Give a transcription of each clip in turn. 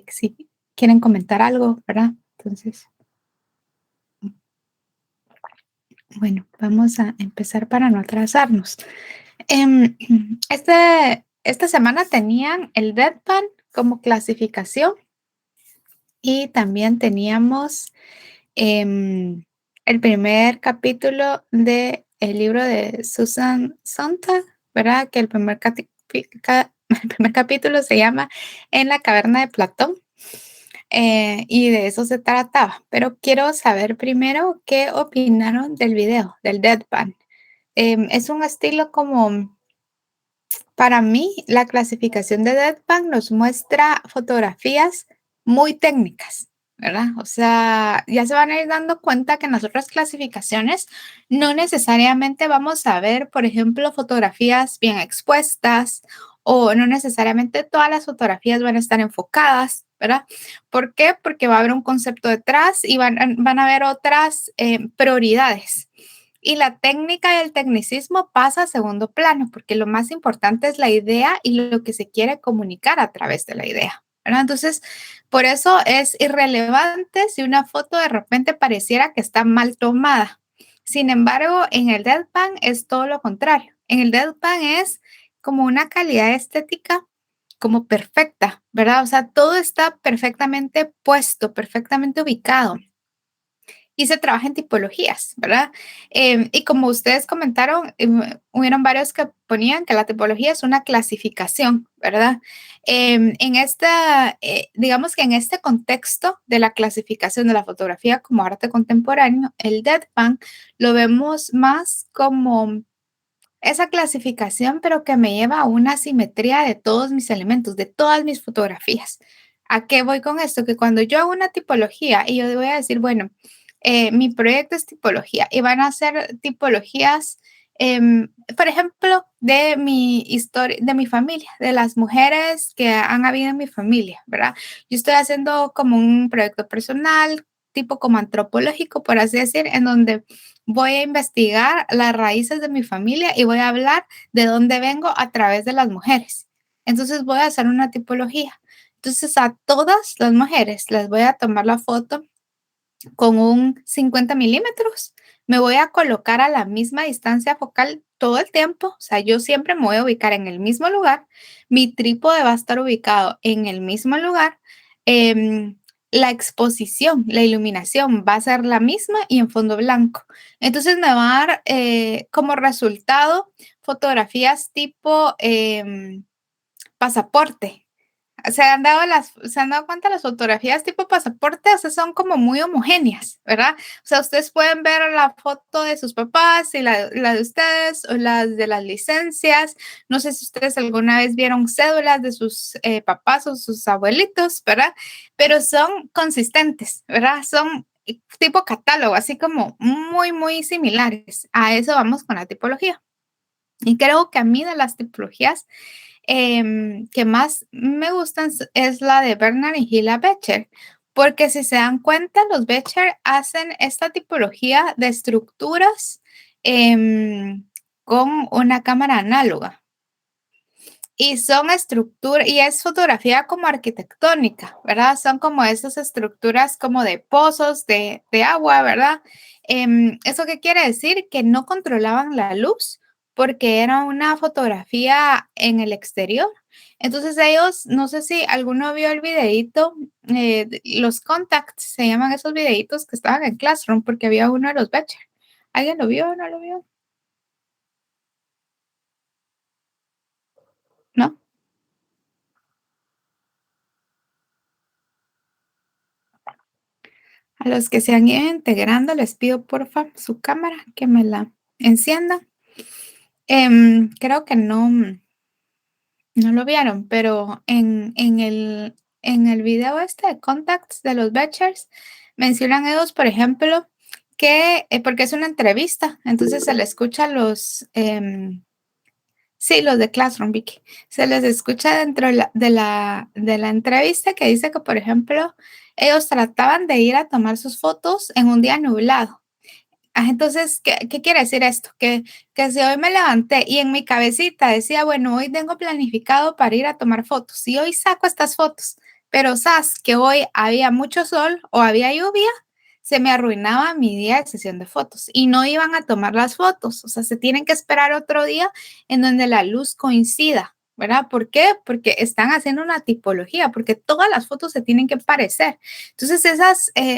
Si quieren comentar algo, ¿verdad? Entonces, bueno, vamos a empezar para no atrasarnos. Em, esta semana tenían el Deadpan como clasificación y también teníamos em, el primer capítulo del libro de Susan Sontag, ¿verdad? Que el el primer capítulo se llama En la caverna de Platón. Y de eso se trataba. Pero quiero saber primero qué opinaron del video, del deadpan. Es un estilo como, para mí, la clasificación de deadpan nos muestra fotografías muy técnicas, ¿verdad? O sea, ya se van a ir dando cuenta que en las otras clasificaciones no necesariamente vamos a ver, por ejemplo, fotografías bien expuestas o no necesariamente todas las fotografías van a estar enfocadas, ¿verdad? ¿Por qué? Porque va a haber un concepto detrás y van a haber otras prioridades. Y la técnica y el tecnicismo pasa a segundo plano, porque lo más importante es la idea y lo que se quiere comunicar a través de la idea, ¿verdad? Entonces, por eso es irrelevante si una foto de repente pareciera que está mal tomada. Sin embargo, en el deadpan es todo lo contrario. En el deadpan es como una calidad estética como perfecta, ¿verdad? O sea, todo está perfectamente puesto, perfectamente ubicado y se trabaja en tipologías, ¿verdad? Y como ustedes comentaron, hubieron varios que ponían que la tipología es una clasificación, ¿verdad? Digamos que en este contexto de la clasificación de la fotografía como arte contemporáneo, el deadpan lo vemos más como esa clasificación, pero que me lleva a una simetría de todos mis elementos, de todas mis fotografías. ¿A qué voy con esto? Que cuando yo hago una tipología y yo voy a decir, bueno, mi proyecto es tipología y van a ser tipologías, por ejemplo, de mi historia, de mi familia, de las mujeres que han habido en mi familia, ¿verdad? Yo estoy haciendo como un proyecto personal, tipo como antropológico, por así decir, en donde voy a investigar las raíces de mi familia y voy a hablar de dónde vengo a través de las mujeres. Entonces voy a hacer una tipología. Entonces a todas las mujeres les voy a tomar la foto con un 50 milímetros. Me voy a colocar a la misma distancia focal todo el tiempo. O sea, yo siempre me voy a ubicar en el mismo lugar. Mi trípode va a estar ubicado en el mismo lugar. Em, la exposición, la iluminación va a ser la misma y en fondo blanco. Entonces me va a dar como resultado fotografías tipo pasaporte. Se han dado cuenta las fotografías tipo pasaporte, o sea, son como muy homogéneas, ¿verdad? O sea, ustedes pueden ver la foto de sus papás y la de ustedes o las de las licencias. No sé si ustedes alguna vez vieron cédulas de sus papás o sus abuelitos, ¿verdad? Pero son consistentes, ¿verdad? Son tipo catálogo, así como muy, muy similares. A eso vamos con la tipología. Y creo que a mí de las tipologías que más me gustan es la de Bernard y Hilla Becher, porque si se dan cuenta, los Becher hacen esta tipología de estructuras con una cámara análoga. Y son estructuras, y es fotografía como arquitectónica, ¿verdad? Son como esas estructuras como de pozos de agua, ¿verdad? ¿Eso qué quiere decir? Que no controlaban la luz porque era una fotografía en el exterior. Entonces ellos, no sé si alguno vio el videíto, los contacts, se llaman esos videitos que estaban en Classroom porque había uno de los Becher. ¿Alguien lo vio o no lo vio? ¿No? A los que se han ido integrando, les pido porfa su cámara que me la encienda. Creo que no lo vieron, pero en el video este de Contacts de los Betchers, mencionan ellos, por ejemplo, que, porque es una entrevista, entonces se le escucha sí, los de Classroom, Vicky, se les escucha dentro de la entrevista que dice que, por ejemplo, ellos trataban de ir a tomar sus fotos en un día nublado. Entonces, ¿qué quiere decir esto? Que si hoy me levanté y en mi cabecita decía, bueno, hoy tengo planificado para ir a tomar fotos y hoy saco estas fotos, pero sabes que hoy había mucho sol o había lluvia, se me arruinaba mi día de sesión de fotos y no iban a tomar las fotos. O sea, se tienen que esperar otro día en donde la luz coincida, ¿verdad? ¿Por qué? Porque están haciendo una tipología, porque todas las fotos se tienen que parecer. Entonces,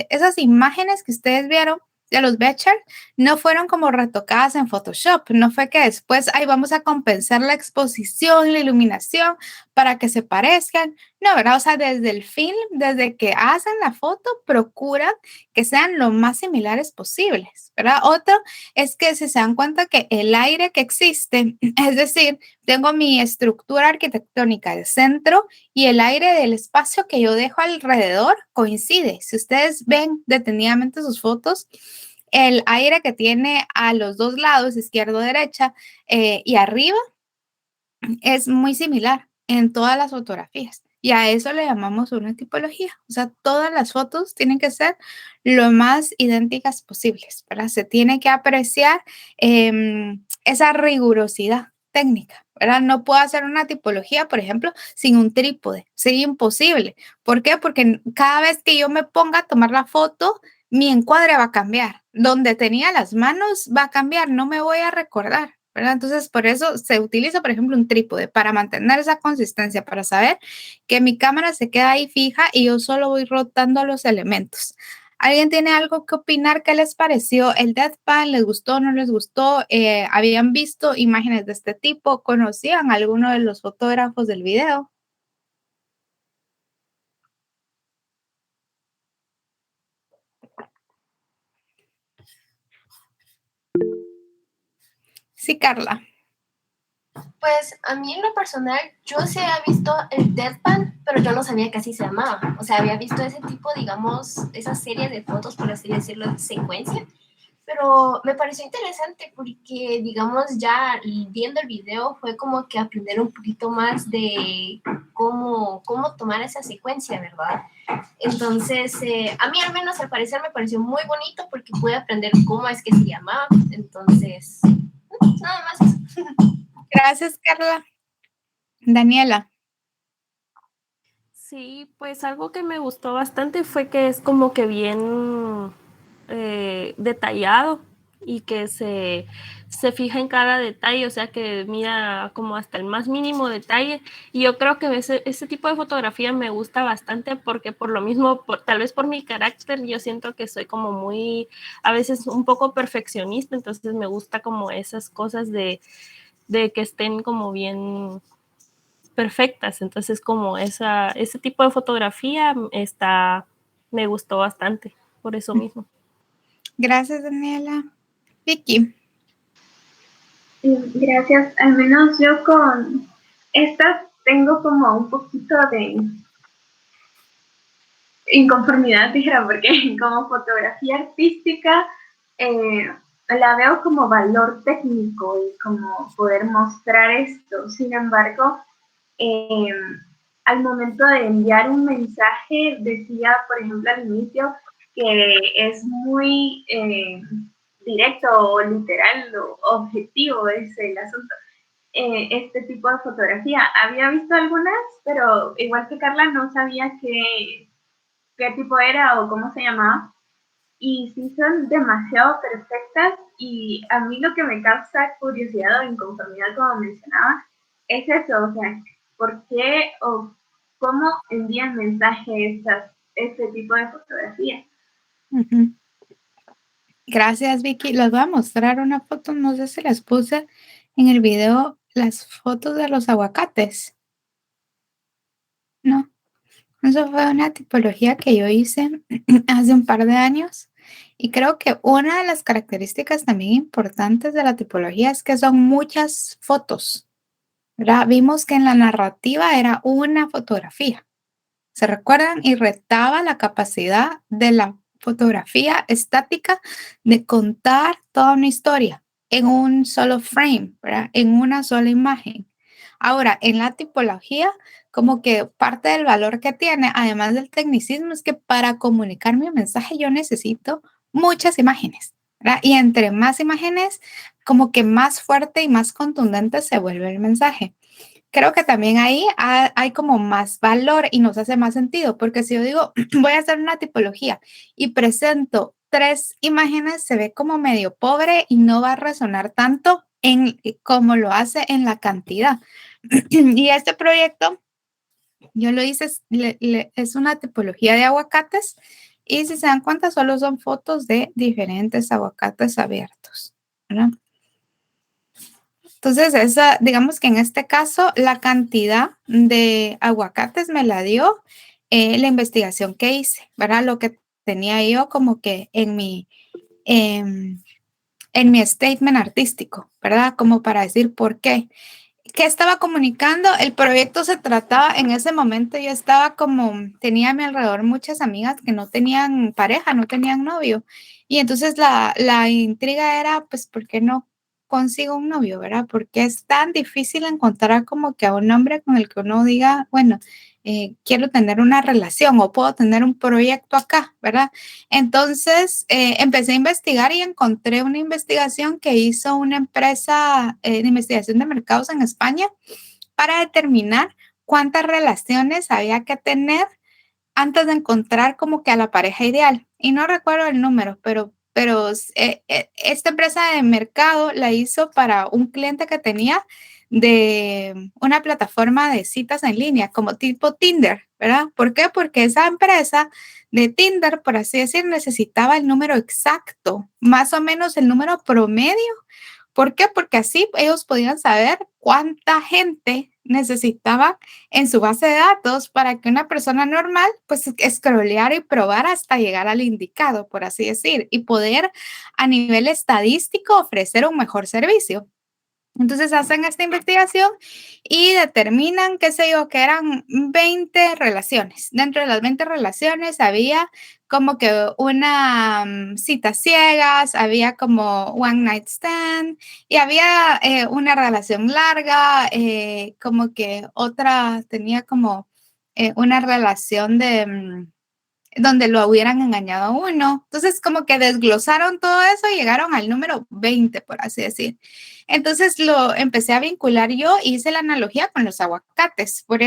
esas imágenes que ustedes vieron de los Becher no fueron como retocadas en Photoshop, no fue que después, ahí vamos a compensar la exposición, la iluminación para que se parezcan. No, ¿verdad? O sea, desde el film, desde que hacen la foto, procuran que sean lo más similares posibles, ¿verdad? Otro es que si se dan cuenta que el aire que existe, es decir, tengo mi estructura arquitectónica de centro y el aire del espacio que yo dejo alrededor coincide. Si ustedes ven detenidamente sus fotos, el aire que tiene a los dos lados, izquierdo, derecha y arriba, es muy similar en todas las fotografías. Y a eso le llamamos una tipología. O sea, todas las fotos tienen que ser lo más idénticas posibles, ¿verdad? Se tiene que apreciar esa rigurosidad técnica, ¿verdad? No puedo hacer una tipología, por ejemplo, sin un trípode. Sería imposible. ¿Por qué? Porque cada vez que yo me ponga a tomar la foto, mi encuadre va a cambiar. Donde tenía las manos va a cambiar. No me voy a recordar, ¿verdad? Entonces, por eso se utiliza, por ejemplo, un trípode para mantener esa consistencia, para saber que mi cámara se queda ahí fija y yo solo voy rotando los elementos. ¿Alguien tiene algo que opinar? ¿Qué les pareció el deadpan? ¿Les gustó o no les gustó? ¿Habían visto imágenes de este tipo? ¿Conocían a alguno de los fotógrafos del video? Sí, Carla. Pues a mí en lo personal, yo sí había visto el deadpan, pero yo no sabía que así se llamaba. O sea, había visto ese tipo, digamos, esa serie de fotos, por así decirlo, de secuencia. Pero me pareció interesante porque, digamos, ya viendo el video fue como que aprender un poquito más de cómo tomar esa secuencia, ¿verdad? Entonces, a mí al menos al parecer me pareció muy bonito porque pude aprender cómo es que se llamaba. Entonces, nada más eso. Gracias, Carla. Daniela. Sí, pues algo que me gustó bastante fue que es como que bien detallado y que se fija en cada detalle, o sea que mira como hasta el más mínimo detalle. Y yo creo que ese tipo de fotografía me gusta bastante porque por lo mismo, tal vez por mi carácter, yo siento que soy como muy, a veces un poco perfeccionista, entonces me gusta como esas cosas de que estén como bien perfectas. Entonces, como ese tipo de fotografía me gustó bastante por eso mismo. Gracias, Daniela. Vicky. Gracias. Al menos yo con estas tengo como un poquito de inconformidad, dijera, porque como fotografía artística la veo como valor técnico y como poder mostrar esto. Sin embargo, eh, al momento de enviar un mensaje, decía, por ejemplo, al inicio, que es muy directo o literal o objetivo es el asunto. Este tipo de fotografía. Había visto algunas, pero igual que Carla no sabía qué tipo era o cómo se llamaba. Y sí son demasiado perfectas y a mí lo que me causa curiosidad o inconformidad, como mencionaba, es eso, o sea, ¿por qué o cómo envían mensaje este tipo de fotografía? Uh-huh. Gracias, Vicky. Les voy a mostrar una foto, no sé si les puse en el video las fotos de los aguacates. No, eso fue una tipología que yo hice hace un par de años y creo que una de las características también importantes de la tipología es que son muchas fotos, ¿verdad? Vimos que en la narrativa era una fotografía. ¿Se recuerdan? Y retaba la capacidad de la fotografía estática de contar toda una historia en un solo frame, ¿verdad? En una sola imagen. Ahora, en la tipología, como que parte del valor que tiene, además del tecnicismo, es que para comunicar mi mensaje yo necesito muchas imágenes, ¿verdad? Y entre más imágenes, como que más fuerte y más contundente se vuelve el mensaje. creo que también ahí hay como más valor y nos hace más sentido, porque si yo digo, voy a hacer una tipología y presento 3 imágenes, se ve como medio pobre y no va a resonar tanto como lo hace en la cantidad. Y este proyecto, yo lo hice, es una tipología de aguacates y si se dan cuenta, solo son fotos de diferentes aguacates abiertos, ¿verdad? Entonces, digamos que en este caso, la cantidad de aguacates me la dio la investigación que hice, ¿verdad? Lo que tenía yo como que en mi statement artístico, ¿verdad? Como para decir por qué. ¿Qué estaba comunicando? El proyecto se trataba, en ese momento yo estaba tenía a mi alrededor muchas amigas que no tenían pareja, no tenían novio. Y entonces la intriga era, pues, ¿por qué no consigo un novio, verdad? Porque es tan difícil encontrar como que a un hombre con el que uno diga, bueno, quiero tener una relación o puedo tener un proyecto acá, ¿verdad? Entonces empecé a investigar y encontré una investigación que hizo una empresa de investigación de mercados en España para determinar cuántas relaciones había que tener antes de encontrar como que a la pareja ideal. Y no recuerdo el número, pero esta empresa de mercado la hizo para un cliente que tenía de una plataforma de citas en línea, como tipo Tinder, ¿verdad? ¿Por qué? Porque esa empresa de Tinder, por así decir, necesitaba el número exacto, más o menos el número promedio. ¿Por qué? Porque así ellos podían saber cuánta gente necesitaba en su base de datos para que una persona normal pues scrolleara y probara hasta llegar al indicado, por así decir, y poder a nivel estadístico ofrecer un mejor servicio. Entonces hacen esta investigación y determinan, qué sé yo, que eran 20 relaciones. Dentro de las 20 relaciones había como que una cita ciegas, había como one night stand y había una relación larga, como que otra tenía como una relación donde lo hubieran engañado a uno. Entonces, como que desglosaron todo eso y llegaron al número 20, por así decir. Entonces, lo empecé a vincular yo y hice la analogía con los aguacates, por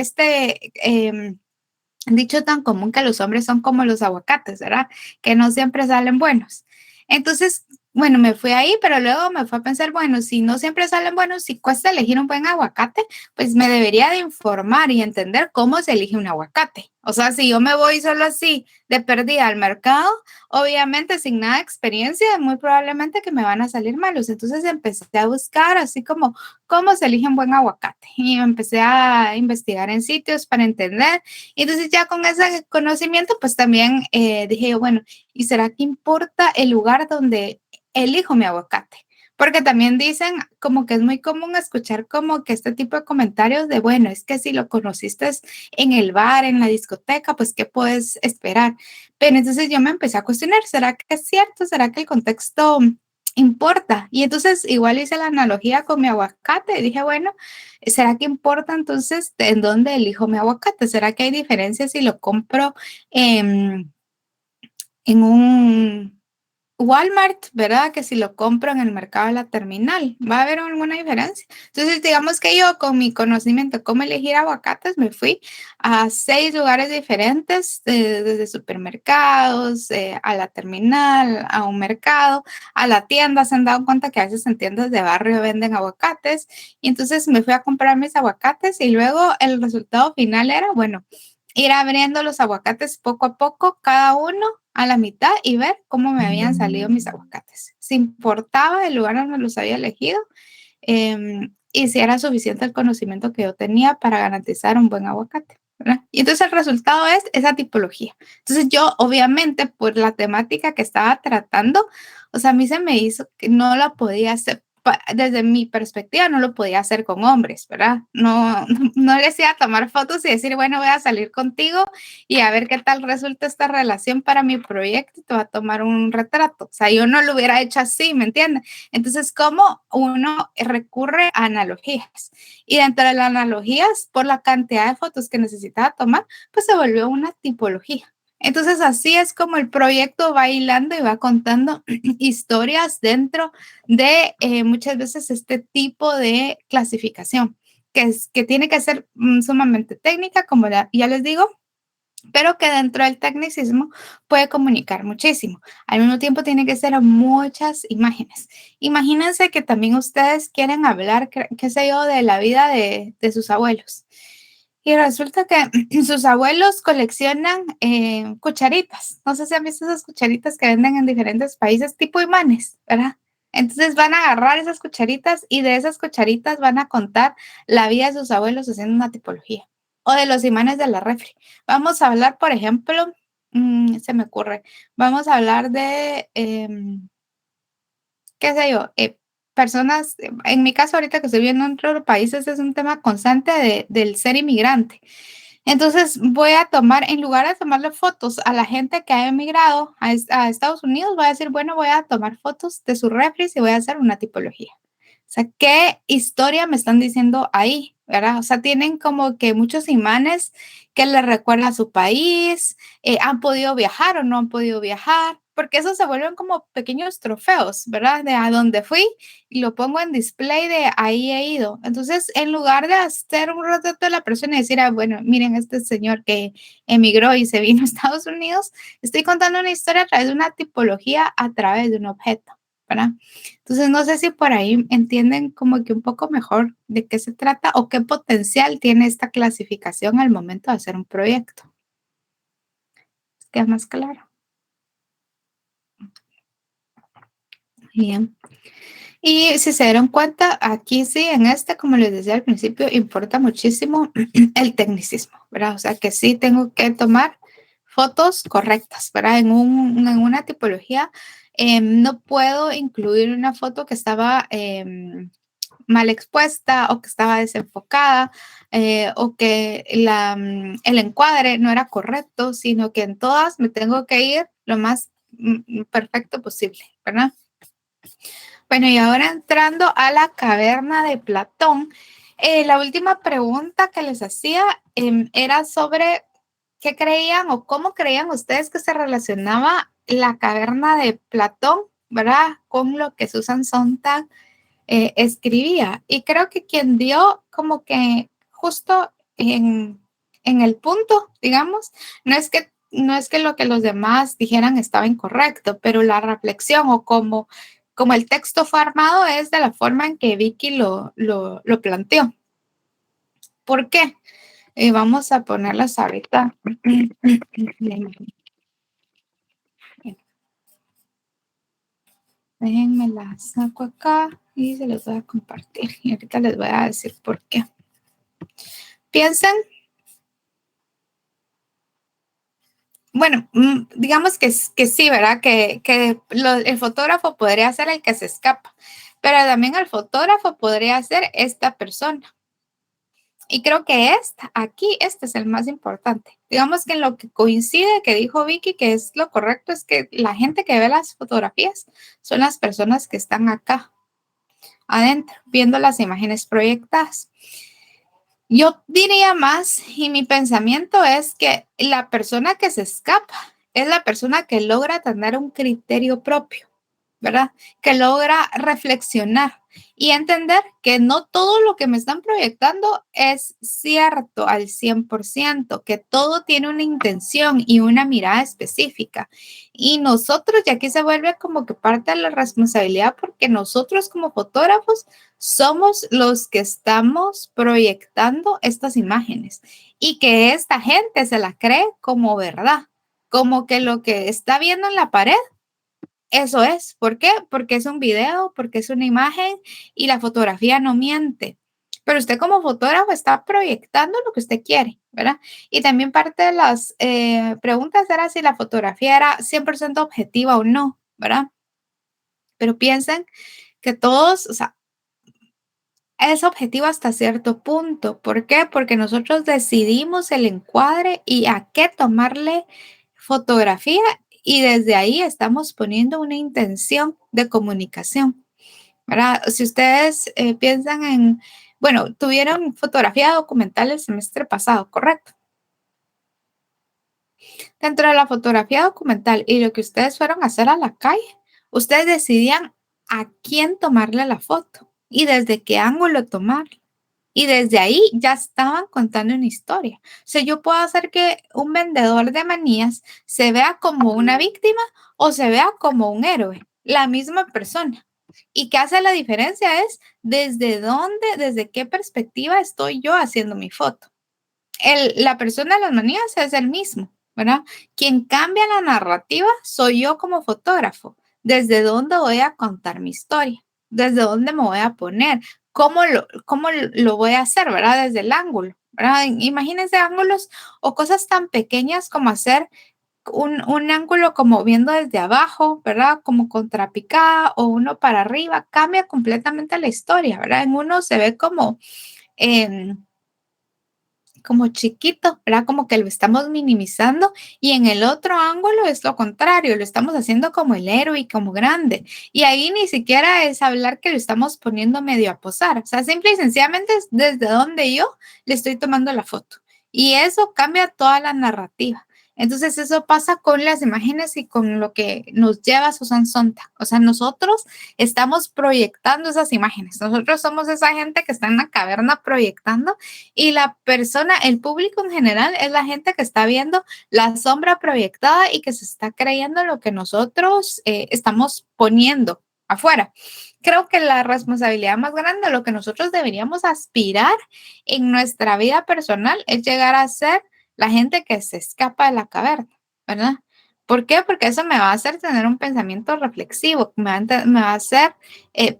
dicho tan común que los hombres son como los aguacates, ¿verdad? Que no siempre salen buenos. Entonces, bueno, me fui ahí, pero luego me fue a pensar, bueno, si no siempre salen buenos, si cuesta elegir un buen aguacate, pues me debería de informar y entender cómo se elige un aguacate. O sea, si yo me voy solo así de perdida al mercado, obviamente sin nada de experiencia, muy probablemente que me van a salir malos. Entonces empecé a buscar así como cómo se elige un buen aguacate y empecé a investigar en sitios para entender. Y entonces ya con ese conocimiento, pues también dije yo, bueno, ¿y será que importa el lugar donde elijo mi aguacate? Porque también dicen como que es muy común escuchar como que este tipo de comentarios de, bueno, es que si lo conociste en el bar, en la discoteca, pues ¿qué puedes esperar? Pero entonces yo me empecé a cuestionar, ¿será que es cierto? ¿Será que el contexto importa? Y entonces igual hice la analogía con mi aguacate y dije, bueno, ¿será que importa entonces en dónde elijo mi aguacate? ¿Será que hay diferencias si lo compro en un Walmart, ¿verdad? Que si lo compro en el mercado de la terminal, ¿va a haber alguna diferencia? Entonces, digamos que yo con mi conocimiento de cómo elegir aguacates, me fui a 6 lugares diferentes, desde supermercados, a la terminal, a un mercado, a la tienda. Se han dado cuenta que a veces en tiendas de barrio venden aguacates. Y entonces me fui a comprar mis aguacates y luego el resultado final era, bueno, ir abriendo los aguacates poco a poco, cada uno a la mitad y ver cómo me habían salido mis aguacates. Si importaba el lugar donde los había elegido y si era suficiente el conocimiento que yo tenía para garantizar un buen aguacate, ¿verdad? Y entonces el resultado es esa tipología. Entonces yo, obviamente, por la temática que estaba tratando, o sea, a mí se me hizo que no la podía hacer. Desde mi perspectiva no lo podía hacer con hombres, ¿verdad? No les iba a tomar fotos y decir, bueno, voy a salir contigo y a ver qué tal resulta esta relación para mi proyecto, te va a tomar un retrato. O sea, yo no lo hubiera hecho así, ¿me entiendes? Entonces, ¿cómo uno recurre a analogías? Y dentro de las analogías, por la cantidad de fotos que necesitaba tomar, pues se volvió una tipología. Entonces, así es como el proyecto va hilando y va contando historias dentro de muchas veces este tipo de clasificación. que tiene que ser sumamente técnica, como ya les digo, pero que dentro del tecnicismo puede comunicar muchísimo. Al mismo tiempo tiene que ser muchas imágenes. Imagínense que también ustedes quieren hablar, qué sé yo, de la vida de sus abuelos. Y resulta que sus abuelos coleccionan cucharitas. No sé si han visto esas cucharitas que venden en diferentes países, tipo imanes, ¿verdad? Entonces van a agarrar esas cucharitas y de esas cucharitas van a contar la vida de sus abuelos haciendo una tipología. O de los imanes de la refri. Vamos a hablar, por ejemplo, se me ocurre, vamos a hablar de, qué sé yo, personas, en mi caso ahorita que estoy viviendo en otros países es un tema constante del ser inmigrante. Entonces voy a tomar, en lugar de tomarle fotos a la gente que ha emigrado a Estados Unidos, voy a decir, bueno, voy a tomar fotos de sus refris y voy a hacer una tipología. O sea, ¿qué historia me están diciendo ahí? ¿Verdad? O sea, tienen como que muchos imanes que les recuerdan a su país, han podido viajar o no han podido viajar, porque esos se vuelven como pequeños trofeos, ¿verdad? De a dónde fui y lo pongo en display de ahí he ido. Entonces, en lugar de hacer un retrato de la persona y decir, ah, bueno, miren este señor que emigró y se vino a Estados Unidos, estoy contando una historia a través de una tipología, a través de un objeto, ¿verdad? Entonces, no sé si por ahí entienden como que un poco mejor de qué se trata o qué potencial tiene esta clasificación al momento de hacer un proyecto. ¿Queda más claro? Bien. Y si se dieron cuenta, aquí sí, en este, como les decía al principio, importa muchísimo el tecnicismo, ¿verdad? O sea, que sí tengo que tomar fotos correctas, ¿verdad? En una tipología, no puedo incluir una foto que estaba mal expuesta o que estaba desenfocada o que el encuadre no era correcto, sino que en todas me tengo que ir lo más perfecto posible, ¿verdad? Bueno, y ahora entrando a la caverna de Platón, la última pregunta que les hacía era sobre qué creían o cómo creían ustedes que se relacionaba la caverna de Platón, ¿verdad? Con lo que Susan Sontag escribía. Y creo que quien dio como que justo en el punto, digamos, no es que lo que los demás dijeran estaba incorrecto, pero la reflexión o como el texto fue armado es de la forma en que Vicky lo planteó. ¿Por qué? Vamos a ponerlas ahorita. Déjenme la saco acá y se los voy a compartir. Y ahorita les voy a decir por qué. Piensen. Bueno, digamos que sí, ¿verdad? Que el fotógrafo podría ser el que se escapa, pero también el fotógrafo podría ser esta persona. Y creo que este es el más importante. Digamos que en lo que coincide que dijo Vicky, que es lo correcto, es que la gente que ve las fotografías son las personas que están acá, adentro, viendo las imágenes proyectadas. Yo diría más, y mi pensamiento es que la persona que se escapa es la persona que logra tener un criterio propio, ¿verdad? Que logra reflexionar y entender que no todo lo que me están proyectando es cierto al 100%, que todo tiene una intención y una mirada específica. Y nosotros, y aquí se vuelve como que parte de la responsabilidad, porque nosotros como fotógrafos somos los que estamos proyectando estas imágenes y que esta gente se la cree como verdad, como que lo que está viendo en la pared eso es. ¿Por qué? Porque es un video, porque es una imagen y la fotografía no miente. Pero usted como fotógrafo está proyectando lo que usted quiere, ¿verdad? Y también parte de las preguntas era si la fotografía era 100% objetiva o no, ¿verdad? Pero piensen que todos, o sea, es objetivo hasta cierto punto. ¿Por qué? Porque nosotros decidimos el encuadre y a qué tomarle fotografía y desde ahí estamos poniendo una intención de comunicación, ¿verdad? Si ustedes piensan en, bueno, tuvieron fotografía documental el semestre pasado, ¿correcto? Dentro de la fotografía documental y lo que ustedes fueron a hacer a la calle, ustedes decidían a quién tomarle la foto y desde qué ángulo tomarla. Y desde ahí ya estaban contando una historia. O sea, yo puedo hacer que un vendedor de manías se vea como una víctima o se vea como un héroe, la misma persona. ¿Y qué hace la diferencia? Es desde dónde, desde qué perspectiva estoy yo haciendo mi foto. La persona de las manías es el mismo, ¿verdad? Quien cambia la narrativa soy yo como fotógrafo. ¿Desde dónde voy a contar mi historia? ¿Desde dónde me voy a poner? ¿Cómo lo voy a hacer, verdad? Desde el ángulo, ¿verdad? Imagínense ángulos o cosas tan pequeñas como hacer un ángulo como viendo desde abajo, ¿verdad? Como contrapicada o uno para arriba, cambia completamente la historia, ¿verdad? En uno se ve como chiquito, ¿verdad? Como que lo estamos minimizando y en el otro ángulo es lo contrario, lo estamos haciendo como el héroe y como grande. Y ahí ni siquiera es hablar que lo estamos poniendo medio a posar, o sea, simple y sencillamente es desde donde yo le estoy tomando la foto. Y eso cambia toda la narrativa. Entonces eso pasa con las imágenes y con lo que nos lleva a Susan Sontag. O sea, nosotros estamos proyectando esas imágenes. Nosotros somos esa gente que está en la caverna proyectando y la persona, el público en general, es la gente que está viendo la sombra proyectada y que se está creyendo lo que nosotros estamos poniendo afuera. Creo que la responsabilidad más grande, lo que nosotros deberíamos aspirar en nuestra vida personal es llegar a ser la gente que se escapa de la caverna, ¿verdad? ¿Por qué? Porque eso me va a hacer tener un pensamiento reflexivo, me va a hacer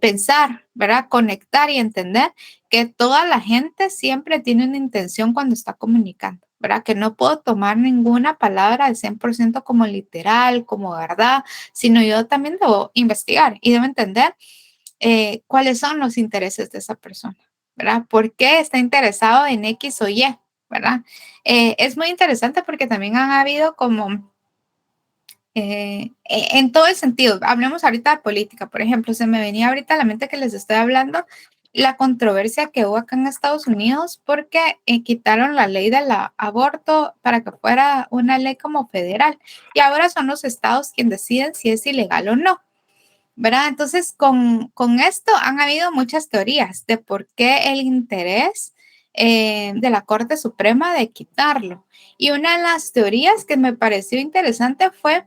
pensar, ¿verdad? Conectar y entender que toda la gente siempre tiene una intención cuando está comunicando, ¿verdad? Que no puedo tomar ninguna palabra al 100% como literal, como verdad, sino yo también debo investigar y debo entender cuáles son los intereses de esa persona, ¿verdad? ¿Por qué está interesado en X o Y, ¿verdad? Es muy interesante porque también han habido como en todo el sentido, hablemos ahorita de política, por ejemplo, se me venía ahorita a la mente que les estoy hablando la controversia que hubo acá en Estados Unidos porque quitaron la ley del aborto para que fuera una ley como federal y ahora son los estados quienes deciden si es ilegal o no, ¿verdad? Entonces, con esto han habido muchas teorías de por qué el interés de la Corte Suprema de quitarlo. Y una de las teorías que me pareció interesante fue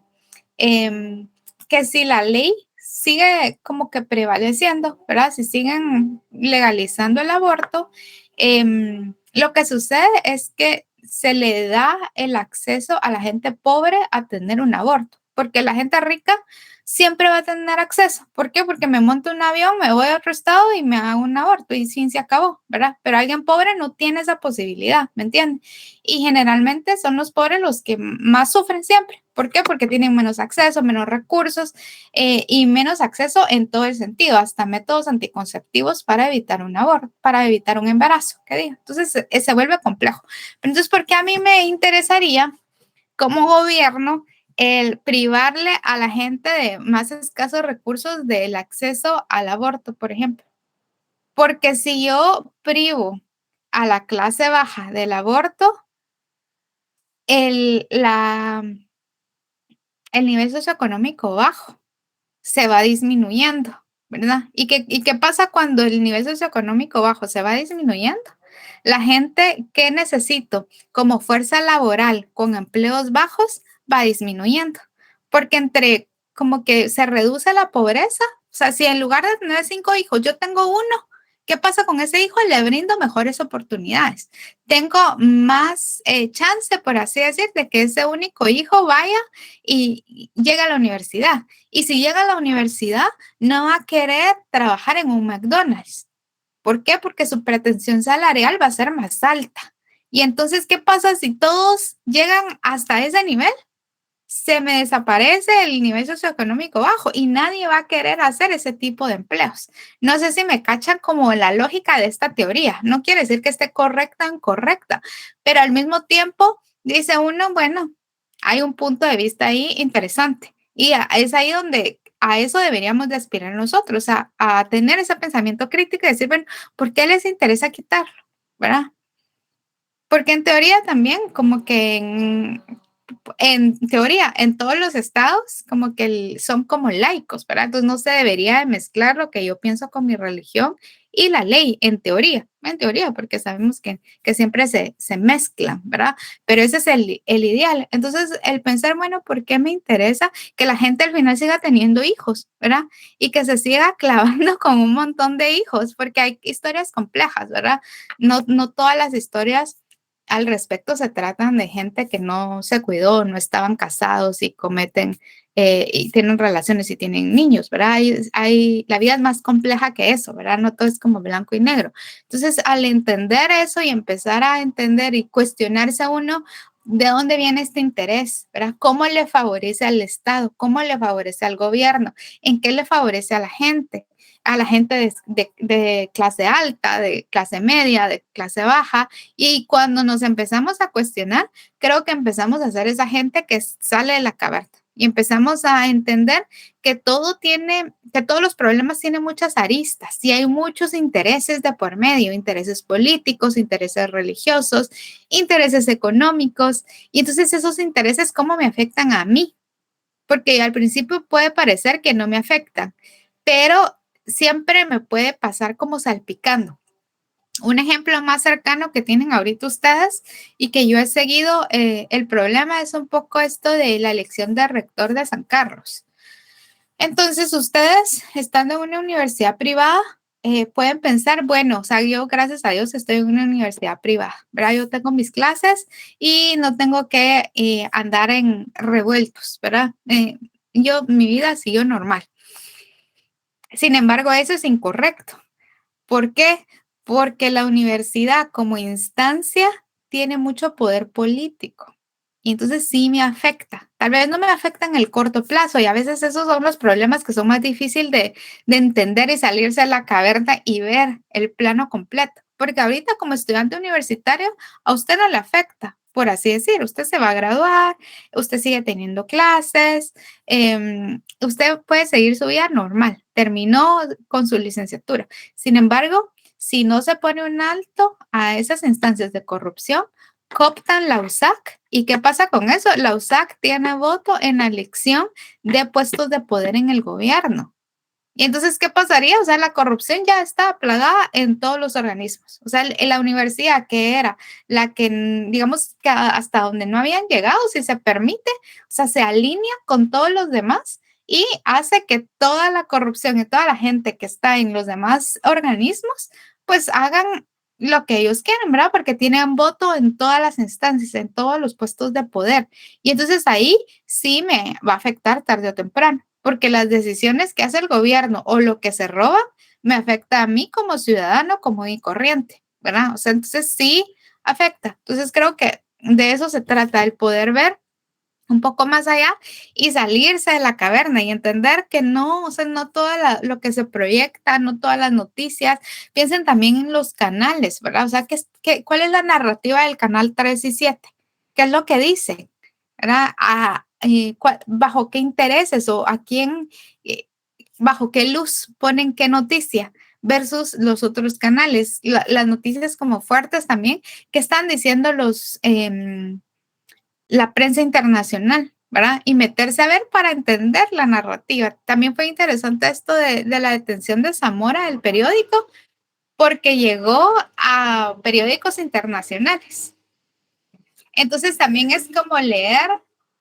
que si la ley sigue como que prevaleciendo, ¿verdad? Si siguen legalizando el aborto, lo que sucede es que se le da el acceso a la gente pobre a tener un aborto, porque la gente rica siempre va a tener acceso. ¿Por qué? Porque me monto un avión, me voy a otro estado y me hago un aborto y fin se acabó, ¿verdad? Pero alguien pobre no tiene esa posibilidad, ¿me entiendes? Y generalmente son los pobres los que más sufren siempre. ¿Por qué? Porque tienen menos acceso, menos recursos y menos acceso en todo el sentido, hasta métodos anticonceptivos para evitar un aborto, para evitar un embarazo, ¿qué digo? Entonces se vuelve complejo. Entonces, ¿por qué a mí me interesaría como gobierno el privarle a la gente de más escasos recursos del acceso al aborto, por ejemplo? Porque si yo privo a la clase baja del aborto, el, la, el nivel socioeconómico bajo se va disminuyendo, ¿verdad? ¿Y qué pasa cuando el nivel socioeconómico bajo se va disminuyendo? La gente que necesito como fuerza laboral con empleos bajos va disminuyendo, porque entre como que se reduce la pobreza, o sea, si en lugar de tener 5 hijos, yo tengo uno, ¿qué pasa con ese hijo? Le brindo mejores oportunidades. Tengo más chance, por así decir, de que ese único hijo vaya y llegue a la universidad. Y si llega a la universidad, no va a querer trabajar en un McDonald's. ¿Por qué? Porque su pretensión salarial va a ser más alta. Y entonces, ¿qué pasa si todos llegan hasta ese nivel? Se me desaparece el nivel socioeconómico bajo y nadie va a querer hacer ese tipo de empleos. No sé si me cachan como la lógica de esta teoría. No quiere decir que esté correcta o incorrecta, pero al mismo tiempo dice uno, bueno, hay un punto de vista ahí interesante. Y es ahí donde a eso deberíamos de aspirar nosotros, a tener ese pensamiento crítico y decir, bueno, ¿por qué les interesa quitarlo? ¿Verdad? Porque en teoría también como que en teoría, en todos los estados, como que son como laicos, ¿verdad? Entonces no se debería de mezclar lo que yo pienso con mi religión y la ley, en teoría, porque sabemos que siempre se mezclan, ¿verdad? Pero ese es el ideal. Entonces, el pensar, bueno, ¿por qué me interesa que la gente al final siga teniendo hijos, ¿verdad? Y que se siga clavando con un montón de hijos, porque hay historias complejas, ¿verdad? No todas las historias al respecto se tratan de gente que no se cuidó, no estaban casados y cometen y tienen relaciones y tienen niños, ¿verdad? La vida es más compleja que eso, ¿verdad? No todo es como blanco y negro. Entonces, al entender eso y empezar a entender y cuestionarse a uno, ¿de dónde viene este interés? ¿Verdad? ¿Cómo le favorece al Estado? ¿Cómo le favorece al gobierno? ¿En qué le favorece a la gente? A la gente de clase alta, de clase media, de clase baja. Y cuando nos empezamos a cuestionar, creo que empezamos a ser esa gente que sale de la caverna y empezamos a entender que que todos los problemas tienen muchas aristas y hay muchos intereses de por medio, intereses políticos, intereses religiosos, intereses económicos. Y entonces esos intereses, ¿cómo me afectan a mí? Porque al principio puede parecer que no me afectan, pero siempre me puede pasar como salpicando. Un ejemplo más cercano que tienen ahorita ustedes y que yo he seguido, el problema es un poco esto de la elección de rector de San Carlos. Entonces, ustedes, estando en una universidad privada, pueden pensar, bueno, o sea, yo gracias a Dios estoy en una universidad privada, ¿verdad? Yo tengo mis clases y no tengo que andar en revueltos, ¿verdad? Mi vida siguió normal. Sin embargo, eso es incorrecto. ¿Por qué? Porque la universidad como instancia tiene mucho poder político. Y entonces sí me afecta. Tal vez no me afecta en el corto plazo y a veces esos son los problemas que son más difíciles de entender y salirse de la caverna y ver el plano completo. Porque ahorita como estudiante universitario a usted no le afecta, por así decir. Usted se va a graduar, usted sigue teniendo clases, usted puede seguir su vida normal. Terminó con su licenciatura. Sin embargo, si no se pone un alto a esas instancias de corrupción, cooptan la USAC. ¿Y qué pasa con eso? La USAC tiene voto en la elección de puestos de poder en el gobierno. Y entonces, ¿qué pasaría? O sea, la corrupción ya está plagada en todos los organismos. O sea, en la universidad que era la que, digamos, que hasta donde no habían llegado, si se permite, o sea, se alinea con todos los demás y hace que toda la corrupción y toda la gente que está en los demás organismos, pues hagan lo que ellos quieren, ¿verdad? Porque tienen voto en todas las instancias, en todos los puestos de poder. Y entonces ahí sí me va a afectar tarde o temprano, porque las decisiones que hace el gobierno o lo que se roba me afecta a mí como ciudadano común y corriente, ¿verdad? O sea, entonces sí afecta. Entonces creo que de eso se trata, el poder ver un poco más allá y salirse de la caverna y entender que no, o sea, no todo lo que se proyecta, no todas las noticias, piensen también en los canales, ¿verdad? O sea, ¿cuál es la narrativa del canal 3 y 7? ¿Qué es lo que dicen? ¿Verdad? ¿Bajo qué intereses o a quién, bajo qué luz ponen qué noticia? Versus los otros canales, las noticias como fuertes también, que están diciendo la prensa internacional, ¿verdad? Y meterse a ver para entender la narrativa. También fue interesante esto de la detención de Zamora, del periódico, porque llegó a periódicos internacionales. Entonces también es como leer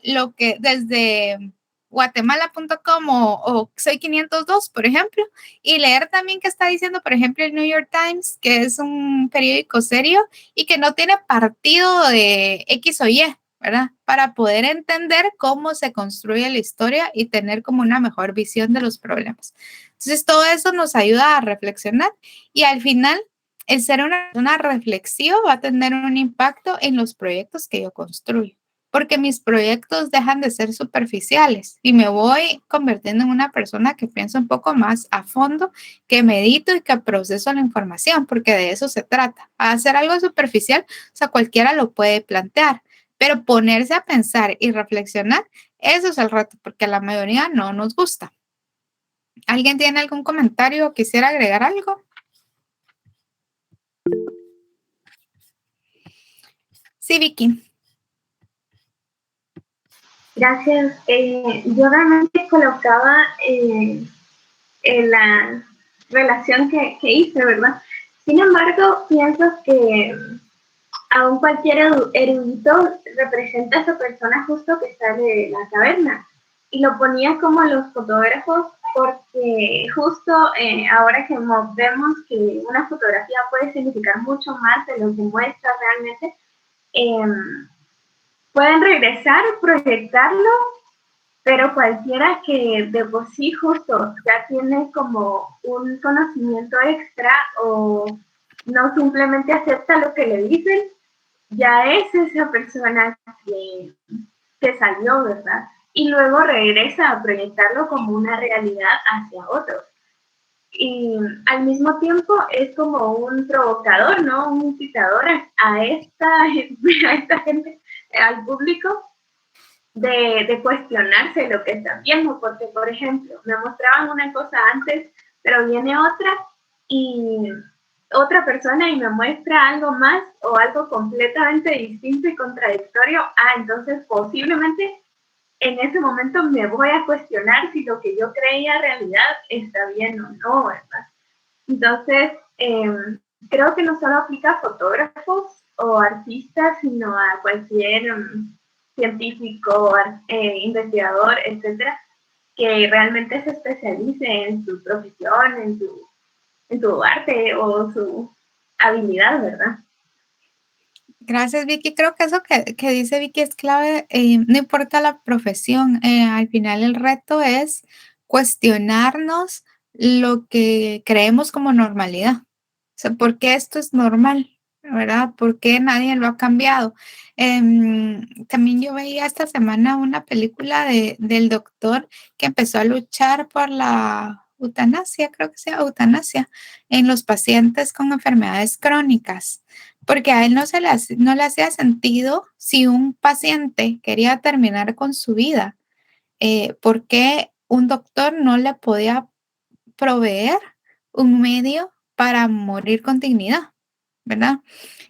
lo que desde guatemala.com o Soy 502, por ejemplo, y leer también qué está diciendo, por ejemplo, el New York Times, que es un periódico serio y que no tiene partido de X o Y, ¿verdad? Para poder entender cómo se construye la historia y tener como una mejor visión de los problemas. Entonces, todo eso nos ayuda a reflexionar y al final el ser una persona reflexiva va a tener un impacto en los proyectos que yo construyo, porque mis proyectos dejan de ser superficiales y me voy convirtiendo en una persona que piensa un poco más a fondo, que medito y que proceso la información, porque de eso se trata. Hacer algo superficial, o sea, cualquiera lo puede plantear, pero ponerse a pensar y reflexionar, eso es el reto, porque a la mayoría no nos gusta. ¿Alguien tiene algún comentario o quisiera agregar algo? Sí, Vicky. Gracias. Yo realmente colocaba en la relación que hice, ¿verdad? Sin embargo, pienso que aún cualquier erudito representa a esa persona justo que sale de la caverna. Y lo ponía como los fotógrafos porque justo ahora que vemos que una fotografía puede significar mucho más de lo que muestra realmente, pueden regresar, proyectarlo, pero cualquiera que de por sí justo ya tiene como un conocimiento extra o no simplemente acepta lo que le dicen, ya es esa persona que salió, ¿verdad? Y luego regresa a proyectarlo como una realidad hacia otros. Y al mismo tiempo es como un provocador, ¿no? Un incitador a esta gente, al público, de cuestionarse lo que están viendo, porque, por ejemplo, me mostraban una cosa antes, pero viene otra y otra persona y me muestra algo más o algo completamente distinto y contradictorio, entonces posiblemente en ese momento me voy a cuestionar si lo que yo creía realidad está bien o no, ¿verdad? Entonces, creo que no solo aplica a fotógrafos o artistas, sino a cualquier científico, investigador, etcétera, que realmente se especialice en su profesión, en su arte o su habilidad, ¿verdad? Gracias, Vicky. Creo que eso que dice Vicky es clave. No importa la profesión, al final el reto es cuestionarnos lo que creemos como normalidad. O sea, ¿por qué esto es normal? ¿Verdad? ¿Por qué nadie lo ha cambiado? También yo veía esta semana una película del doctor que empezó a luchar por la eutanasia, creo que sea eutanasia, en los pacientes con enfermedades crónicas, porque a él no le hacía sentido si un paciente quería terminar con su vida, ¿por qué un doctor no le podía proveer un medio para morir con dignidad? ¿Verdad?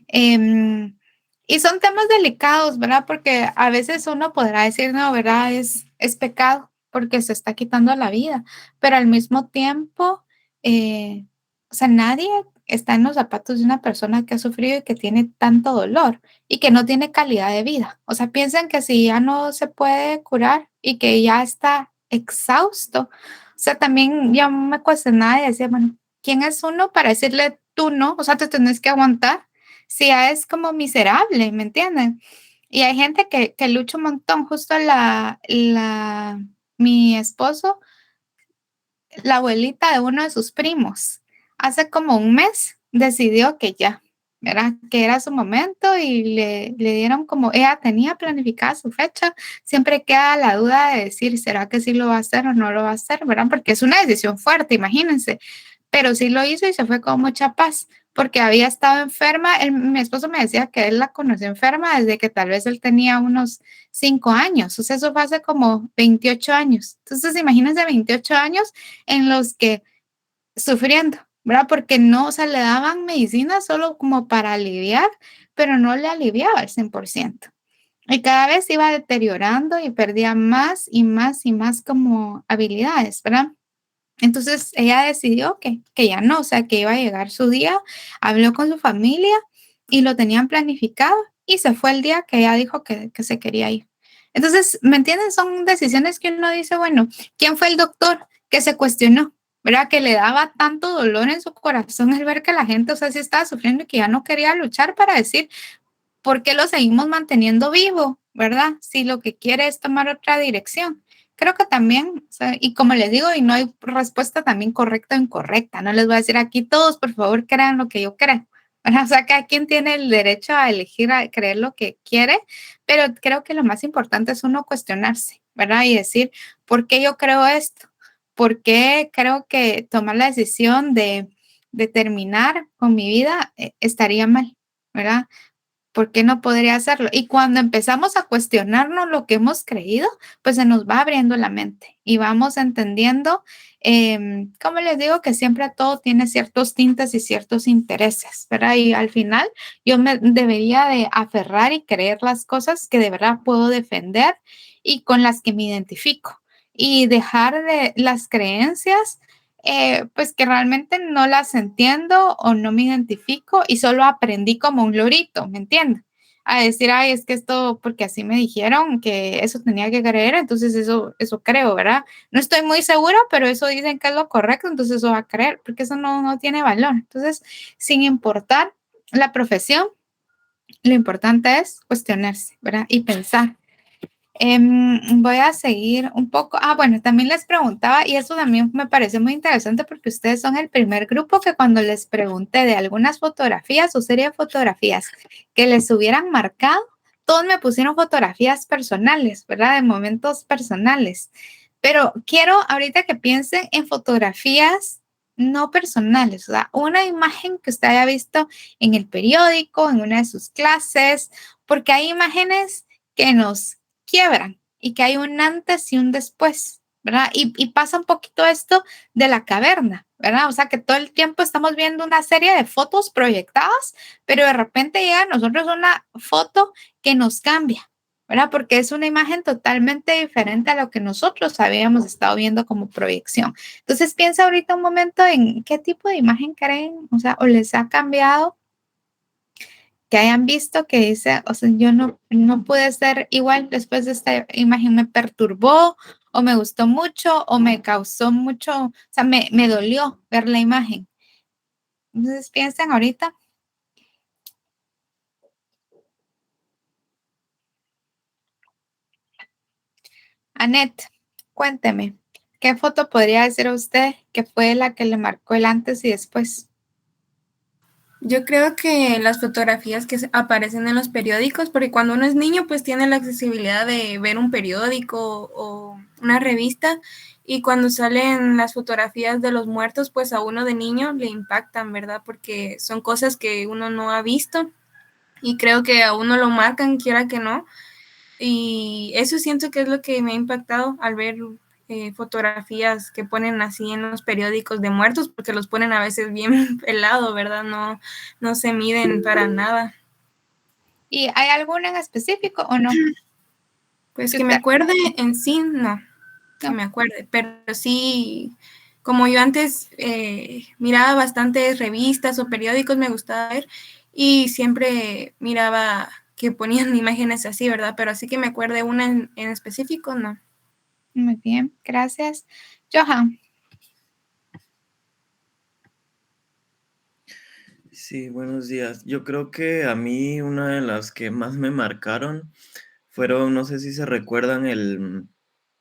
Y son temas delicados, ¿verdad? Porque a veces uno podrá decir, no, ¿verdad? Es pecado porque se está quitando la vida, pero al mismo tiempo, o sea, nadie está en los zapatos de una persona que ha sufrido y que tiene tanto dolor y que no tiene calidad de vida. O sea, piensan que si ya no se puede curar y que ya está exhausto, o sea, también yo me cuestionaba y decía, bueno, ¿quién es uno para decirle tú no? O sea, te tenés que aguantar si ya es como miserable, ¿me entienden? Y hay gente que lucha un montón. Justo mi esposo, la abuelita de uno de sus primos, hace como un mes decidió que ya, ¿verdad? Que era su momento y le dieron como, ella tenía planificada su fecha, siempre queda la duda de decir, ¿será que sí lo va a hacer o no lo va a hacer, ¿verdad? Porque es una decisión fuerte, imagínense, pero sí lo hizo y se fue con mucha paz, porque había estado enferma. Mi esposo me decía que él la conoció enferma desde que tal vez él tenía unos 5 años, o sea, eso fue hace como 28 años. Entonces, imagínense 28 años en los que sufriendo, ¿verdad? Porque no, o sea, le daban medicina solo como para aliviar, pero no le aliviaba al 100%. Y cada vez iba deteriorando y perdía más y más y más como habilidades, ¿verdad? Entonces ella decidió que ya no, o sea, que iba a llegar su día, habló con su familia y lo tenían planificado y se fue el día que ella dijo que se quería ir. Entonces, ¿me entienden? Son decisiones que uno dice, bueno, ¿quién fue el doctor que se cuestionó? ¿Verdad? Que le daba tanto dolor en su corazón el ver que la gente, o sea, sí estaba sufriendo y que ya no quería luchar para decir, ¿por qué lo seguimos manteniendo vivo? ¿Verdad? Si lo que quiere es tomar otra dirección. Creo que también, o sea, y como les digo, y no hay respuesta también correcta o incorrecta, no les voy a decir aquí todos, por favor, crean lo que yo creo. ¿Verdad? O sea, cada quien tiene el derecho a elegir, a creer lo que quiere, pero creo que lo más importante es uno cuestionarse, ¿verdad? Y decir, ¿por qué yo creo esto? ¿Por qué creo que tomar la decisión de terminar con mi vida estaría mal? ¿Verdad? ¿Por qué no podría hacerlo? Y cuando empezamos a cuestionarnos lo que hemos creído, pues se nos va abriendo la mente y vamos entendiendo, como les digo, que siempre todo tiene ciertos tintes y ciertos intereses, ¿verdad? Y al final yo me debería de aferrar y creer las cosas que de verdad puedo defender y con las que me identifico y dejar de las creencias pues que realmente no las entiendo o no me identifico y solo aprendí como un lorito, ¿me entiendes? A decir, ay, es que esto, porque así me dijeron que eso tenía que creer, entonces eso creo, ¿verdad? No estoy muy segura, pero eso dicen que es lo correcto, entonces eso va a creer, porque eso no tiene valor. Entonces, sin importar la profesión, lo importante es cuestionarse, ¿verdad? Y pensar. Voy a seguir un poco. Bueno, también les preguntaba, y eso también me parece muy interesante porque ustedes son el primer grupo que cuando les pregunté de algunas fotografías o serie de fotografías que les hubieran marcado, todos me pusieron fotografías personales, ¿verdad? De momentos personales. Pero quiero ahorita que piensen en fotografías no personales, o sea, una imagen que usted haya visto en el periódico, en una de sus clases, porque hay imágenes que nos quiebran y que hay un antes y un después, ¿verdad? Y pasa un poquito esto de la caverna, ¿verdad? O sea, que todo el tiempo estamos viendo una serie de fotos proyectadas, pero de repente llega a nosotros una foto que nos cambia, ¿verdad? Porque es una imagen totalmente diferente a lo que nosotros habíamos estado viendo como proyección. Entonces, piensa ahorita un momento en qué tipo de imagen creen, o sea, o les ha cambiado que hayan visto que dice, o sea, yo no pude ser igual después de esta imagen, me perturbó o me gustó mucho o me causó mucho, o sea, me dolió ver la imagen. Entonces piensen ahorita. Annette, cuénteme, ¿qué foto podría decir a usted que fue la que le marcó el antes y después? Yo creo que las fotografías que aparecen en los periódicos, porque cuando uno es niño, pues tiene la accesibilidad de ver un periódico o una revista, y cuando salen las fotografías de los muertos, pues a uno de niño le impactan, ¿verdad? Porque son cosas que uno no ha visto y creo que a uno lo marcan, quiera que no. Y eso siento que es lo que me ha impactado al ver fotografías que ponen así en los periódicos de muertos, porque los ponen a veces bien pelado, ¿verdad? No se miden para nada. ¿Y hay alguna en específico o no? Pues que me acuerde en sí, no, que me acuerde, pero sí, como yo antes miraba bastantes revistas o periódicos, me gustaba ver, y siempre miraba que ponían imágenes así, ¿verdad? Pero así que me acuerde una en específico, no. Muy bien, gracias. Johan. Sí, buenos días. Yo creo que a mí una de las que más me marcaron fueron, no sé si se recuerdan, el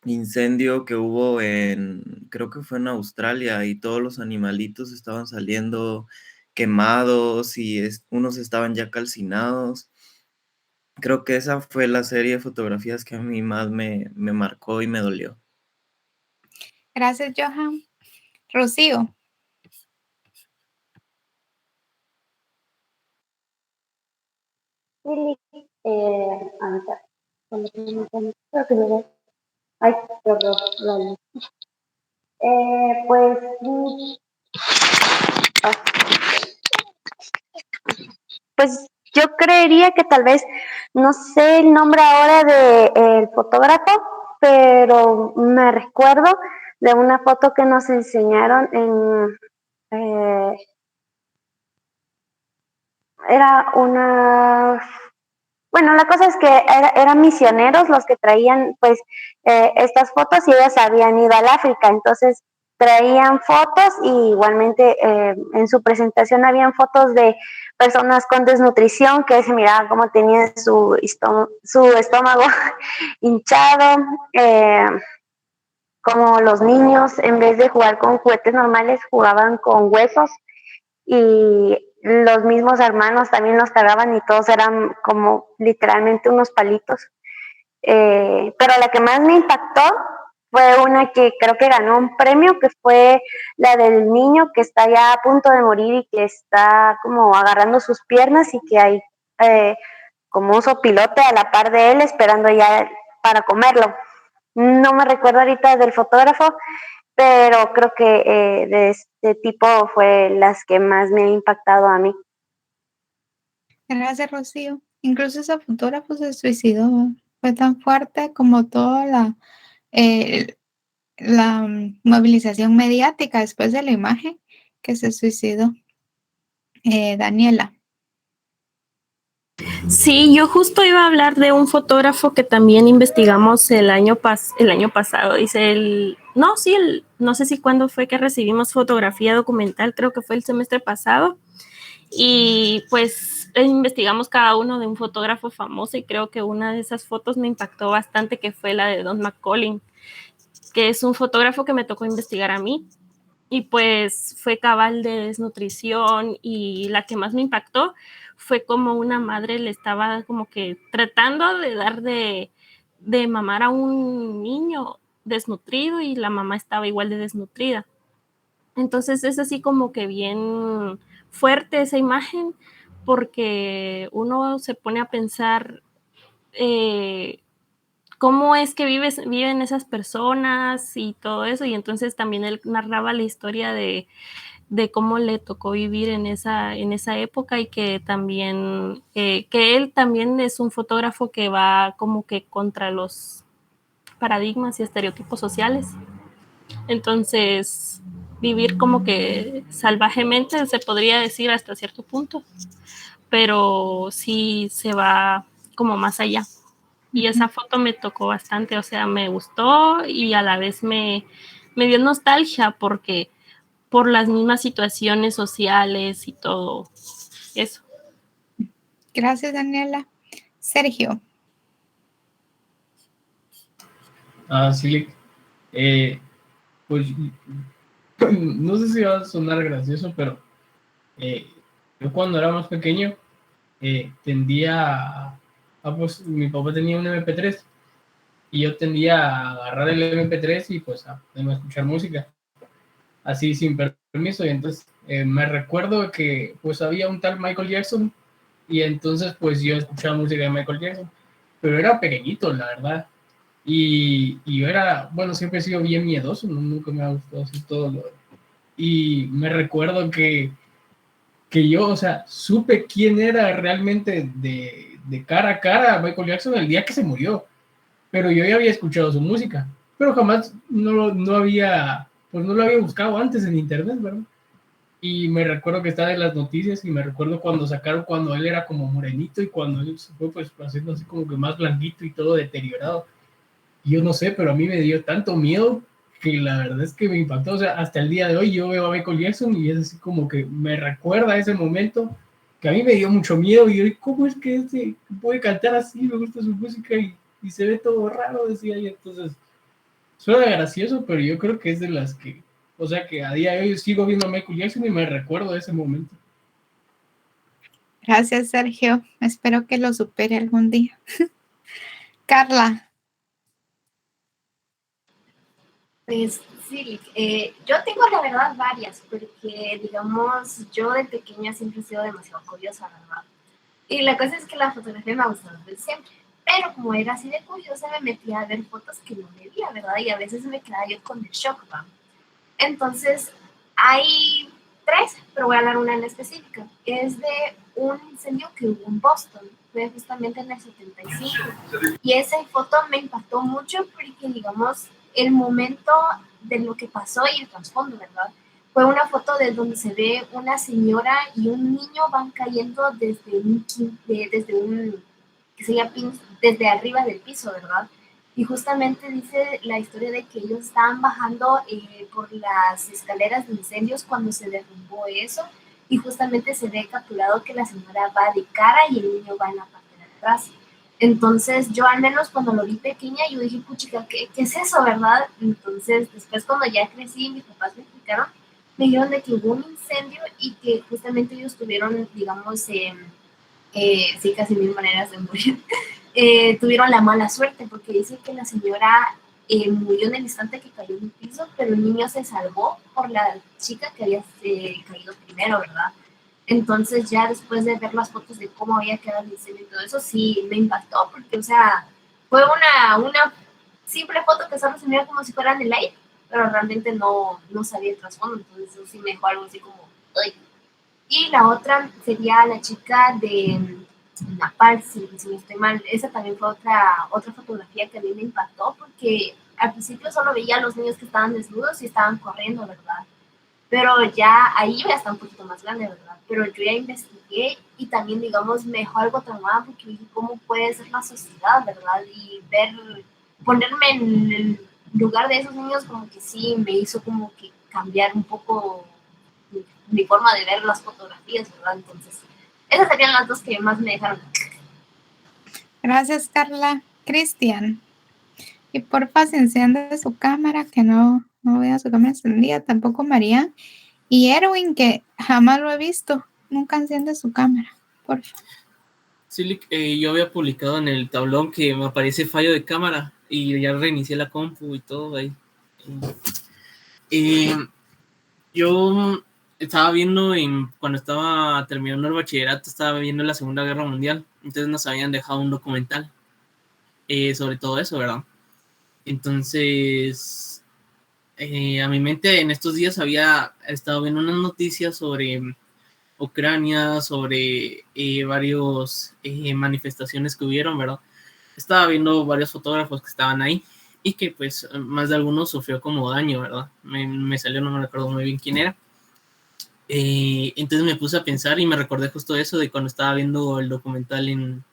incendio que hubo creo que fue en Australia y todos los animalitos estaban saliendo quemados y unos estaban ya calcinados. Creo que esa fue la serie de fotografías que a mí más me marcó y me dolió. Gracias, Johan. Rocío. Lili, ahorita, creo que me ve. Ay, perdón, la luz. Pues, ah, pues yo creería que tal vez, no sé el nombre ahora del fotógrafo, pero me recuerdo de una foto que nos enseñaron era una. Bueno, la cosa es que eran misioneros los que traían pues estas fotos y ellos habían ido al África, entonces traían fotos y igualmente en su presentación habían fotos de personas con desnutrición que se miraban cómo tenían su estómago hinchado, como los niños en vez de jugar con juguetes normales jugaban con huesos y los mismos hermanos también los cargaban y todos eran como literalmente unos palitos. Pero la que más me impactó fue una que creo que ganó un premio, que fue la del niño que está ya a punto de morir y que está como agarrando sus piernas y que hay como un sopilote a la par de él esperando ya para comerlo. No me recuerdo ahorita del fotógrafo, pero creo que de este tipo fue las que más me ha impactado a mí. Gracias, Rocío. Incluso ese fotógrafo se suicidó. fue tan fuerte como toda la movilización mediática después de la imagen que se suicidó. Daniela. Sí, yo justo iba a hablar de un fotógrafo que también investigamos el año pasado. No sé si cuándo fue que recibimos fotografía documental, creo que fue el semestre pasado. Y pues investigamos cada uno de un fotógrafo famoso y creo que una de esas fotos me impactó bastante, que fue la de Don McCullin, que es un fotógrafo que me tocó investigar a mí. Y pues fue cabal de desnutrición, y la que más me impactó fue como una madre le estaba como que tratando de dar de mamar a un niño desnutrido y la mamá estaba igual de desnutrida. Entonces es así como que bien fuerte esa imagen, porque uno se pone a pensar cómo es que viven esas personas y todo eso, y entonces también él narraba la historia de cómo le tocó vivir en esa época, y que también, que él también es un fotógrafo que va como que contra los paradigmas y estereotipos sociales. Entonces, vivir como que salvajemente, se podría decir hasta cierto punto, pero sí se va como más allá. Y esa foto me tocó bastante, o sea, me gustó y a la vez me dio nostalgia, porque por las mismas situaciones sociales y todo eso. Gracias, Daniela. Sergio. Sí, pues no sé si va a sonar gracioso, pero yo cuando era más pequeño tendía pues mi papá tenía un MP3 y yo tendía a agarrar el MP3 y pues a escuchar música así sin permiso. Y entonces me recuerdo que pues había un tal Michael Jackson, y entonces pues yo escuchaba música de Michael Jackson, pero era pequeñito, la verdad. Y yo era, bueno, siempre he sido bien miedoso, nunca me ha gustado así todo lo... Y me recuerdo que yo, o sea, supe quién era realmente de cara a cara a Michael Jackson el día que se murió, pero yo ya había escuchado su música, pero jamás no había, pues no lo había buscado antes en internet, ¿verdad? Y me recuerdo que estaba en las noticias, y me recuerdo cuando sacaron, cuando él era como morenito y cuando él se fue pues haciendo así como que más blanquito y todo deteriorado. Yo no sé, pero a mí me dio tanto miedo que la verdad es que me impactó. O sea, hasta el día de hoy yo veo a Michael Jackson y es así como que me recuerda ese momento que a mí me dio mucho miedo. Y yo, ¿cómo es que este puede cantar así? Me gusta su música y se ve todo raro, decía yo. Entonces, suena gracioso, pero yo creo que es de las que, o sea, que a día de hoy sigo viendo a Michael Jackson y me recuerdo de ese momento. Gracias, Sergio. Espero que lo supere algún día. Carla. Pues sí, yo tengo la verdad varias, porque digamos, yo de pequeña siempre he sido demasiado curiosa, ¿verdad? Y la cosa es que la fotografía me ha gustado desde siempre, pero como era así de curiosa, me metía a ver fotos que no debía, ¿verdad? Y a veces me quedaba yo con el shock, ¿verdad? Entonces, hay tres, pero voy a hablar una en específica. Es de un incendio que hubo en Boston, fue justamente en el 75. Y esa foto me impactó mucho porque, digamos, el momento de lo que pasó y el trasfondo, ¿verdad? Fue una foto de donde se ve una señora y un niño van cayendo desde arriba del piso, ¿verdad? Y justamente dice la historia de que ellos estaban bajando por las escaleras de incendios cuando se derrumbó eso, y justamente se ve capturado que la señora va de cara y el niño va en la parte de atrás. Entonces yo al menos cuando lo vi pequeña, yo dije, puchica, ¿qué es eso, verdad? Entonces después cuando ya crecí, mis papás me explicaron, me dijeron de que hubo un incendio y que justamente ellos tuvieron, digamos, sí, casi mil maneras de morir, tuvieron la mala suerte, porque dice que la señora murió en el instante que cayó en el piso, pero el niño se salvó por la chica que había caído primero, ¿verdad? Entonces ya después de ver las fotos de cómo había quedado el incendio y todo eso, sí me impactó, porque, o sea, fue una simple foto que solo se mira como si fuera en el aire, pero realmente no sabía el trasfondo, entonces eso sí me dejó algo así como... ¡ay! Y la otra sería la chica Napal, si no estoy mal. Esa también fue otra fotografía que a mí me impactó porque al principio solo veía a los niños que estaban desnudos y estaban corriendo, ¿verdad? Pero ya ahí yo ya estaba un poquito más grande, ¿verdad? Pero yo ya investigué y también, digamos, me dejó algo traumada porque dije, ¿cómo puede ser la sociedad, ¿verdad? Y ponerme en el lugar de esos niños como que sí me hizo como que cambiar un poco mi forma de ver las fotografías, ¿verdad? Entonces, esas serían las dos que más me dejaron. Gracias, Carla. Cristian, y porfa, se enciende su cámara, que no vea su cámara encendida, tampoco María. Y Erwin, que jamás lo he visto, nunca enciende su cámara, porfa. Sí, yo había publicado en el tablón que me aparece fallo de cámara y ya reinicié la compu y todo ahí. Yo estaba viendo, cuando estaba terminando el bachillerato, estaba viendo la Segunda Guerra Mundial, entonces nos habían dejado un documental sobre todo eso, ¿verdad? Entonces, a mi mente en estos días había estado viendo unas noticias sobre Ucrania, sobre varios manifestaciones que hubieron, ¿verdad? Estaba viendo varios fotógrafos que estaban ahí y que pues más de algunos sufrió como daño, ¿verdad? Me salió, no me recuerdo muy bien quién era. Entonces me puse a pensar y me recordé justo eso de cuando estaba viendo el documental en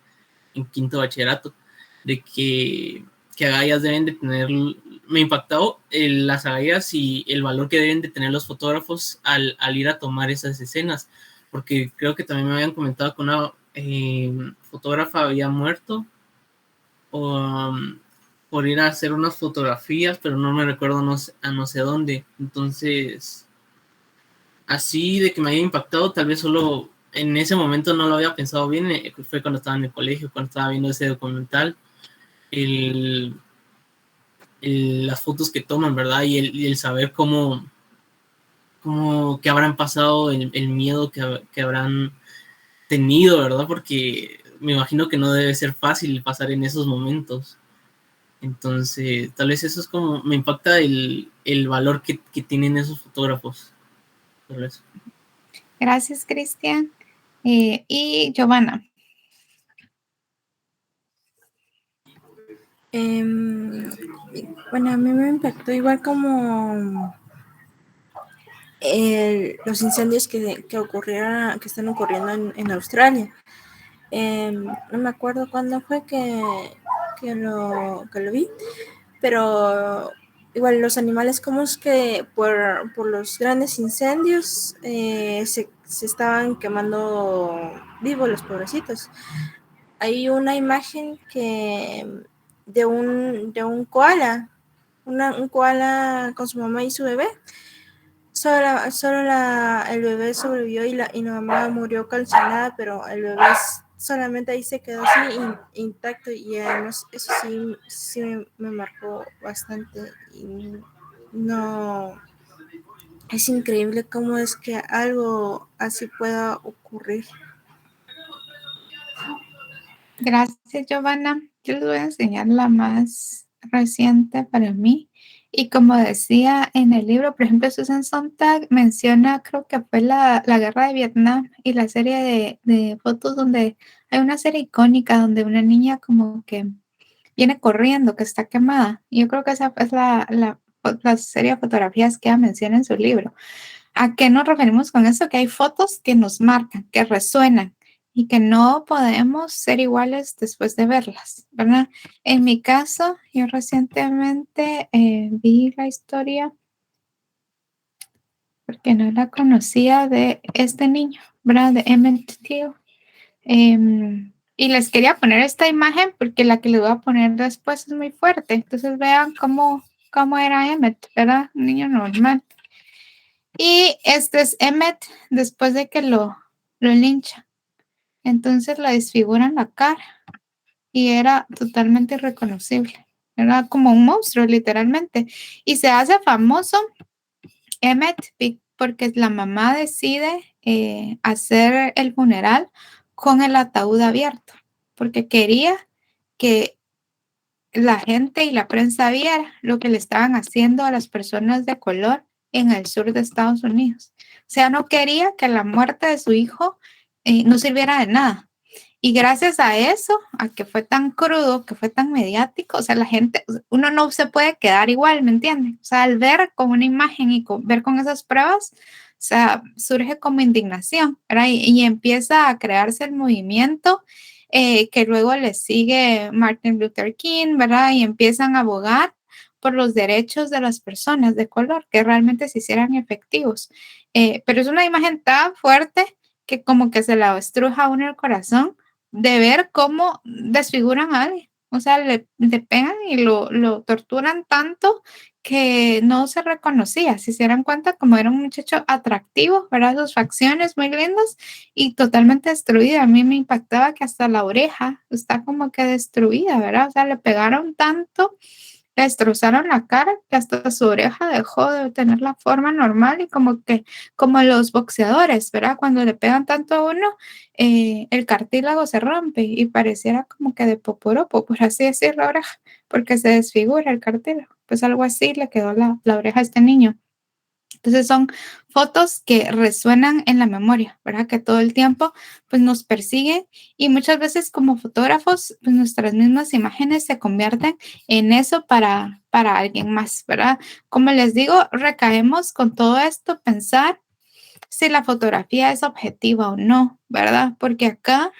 quinto bachillerato, de que agallas deben de tener, me impactó las agallas y el valor que deben de tener los fotógrafos al ir a tomar esas escenas, porque creo que también me habían comentado que una fotógrafa había muerto por ir a hacer unas fotografías, pero no me recuerdo no sé dónde. Entonces, así de que me haya impactado, tal vez solo en ese momento no lo había pensado bien, fue cuando estaba en el colegio, cuando estaba viendo ese documental, las fotos que toman, ¿verdad? Y el saber cómo que habrán pasado, el miedo que habrán tenido, ¿verdad? Porque me imagino que no debe ser fácil pasar en esos momentos. Entonces, tal vez eso es como, me impacta el valor que tienen esos fotógrafos. Por eso. Gracias, Cristian. Y Giovanna. Bueno, a mí me impactó igual como los incendios que están ocurriendo en Australia. No me acuerdo cuándo fue que lo vi, pero igual los animales como es que por los grandes incendios se estaban quemando vivos los pobrecitos. Hay una imagen de un koala, un koala con su mamá y su bebé. El bebé sobrevivió y la mamá murió calcinada, pero el bebé solamente ahí se quedó así intacto, y además eso sí me marcó bastante. Y no, es increíble cómo es que algo así pueda ocurrir. Gracias, Giovanna. Yo les voy a enseñar la más reciente para mí. Y como decía en el libro, por ejemplo, Susan Sontag menciona, creo que fue la guerra de Vietnam y la serie de fotos donde hay una serie icónica donde una niña como que viene corriendo, que está quemada. Y yo creo que esa es la serie de fotografías que ella menciona en su libro. ¿A qué nos referimos con eso? Que hay fotos que nos marcan, que resuenan y que no podemos ser iguales después de verlas, ¿verdad? En mi caso, yo recientemente vi la historia, porque no la conocía, de este niño, ¿verdad? De Emmett Till. Y les quería poner esta imagen porque la que les voy a poner después es muy fuerte. Entonces vean cómo era Emmett, ¿verdad? Un niño normal. Y este es Emmett después de que lo linchan. Entonces le desfiguran la cara y era totalmente irreconocible. Era como un monstruo, literalmente. Y se hace famoso Emmett porque la mamá decide hacer el funeral con el ataúd abierto, porque quería que la gente y la prensa viera lo que le estaban haciendo a las personas de color en el sur de Estados Unidos. O sea, no quería que la muerte de su hijo no sirviera de nada. Y gracias a eso, a que fue tan crudo, que fue tan mediático, o sea, la gente, uno no se puede quedar igual, ¿me entiendes? O sea, al ver con una imagen y ver con esas pruebas, o sea, surge como indignación, ¿verdad? Y empieza a crearse el movimiento que luego le sigue Martin Luther King, ¿verdad? Y empiezan a abogar por los derechos de las personas de color, que realmente se hicieran efectivos. Pero es una imagen tan fuerte que como que se la estruja a uno el corazón de ver cómo desfiguran a alguien. O sea, le pegan y lo torturan tanto que no se reconocía. Si se dieran cuenta, como era un muchacho atractivo, ¿verdad? Sus facciones muy lindas y totalmente destruida. A mí me impactaba que hasta la oreja está como que destruida, ¿verdad? O sea, le pegaron tanto, le destrozaron la cara que hasta su oreja dejó de tener la forma normal y como los boxeadores, ¿verdad? Cuando le pegan tanto a uno, el cartílago se rompe y pareciera como que de poporopo, por así decirlo, la oreja, porque se desfigura el cartílago. Pues algo así le quedó la oreja a este niño. Entonces son fotos que resuenan en la memoria, ¿verdad? Que todo el tiempo pues nos persiguen y muchas veces como fotógrafos pues nuestras mismas imágenes se convierten en eso para alguien más, ¿verdad? Como les digo, recaemos con todo esto pensar si la fotografía es objetiva o no, ¿verdad? Porque acá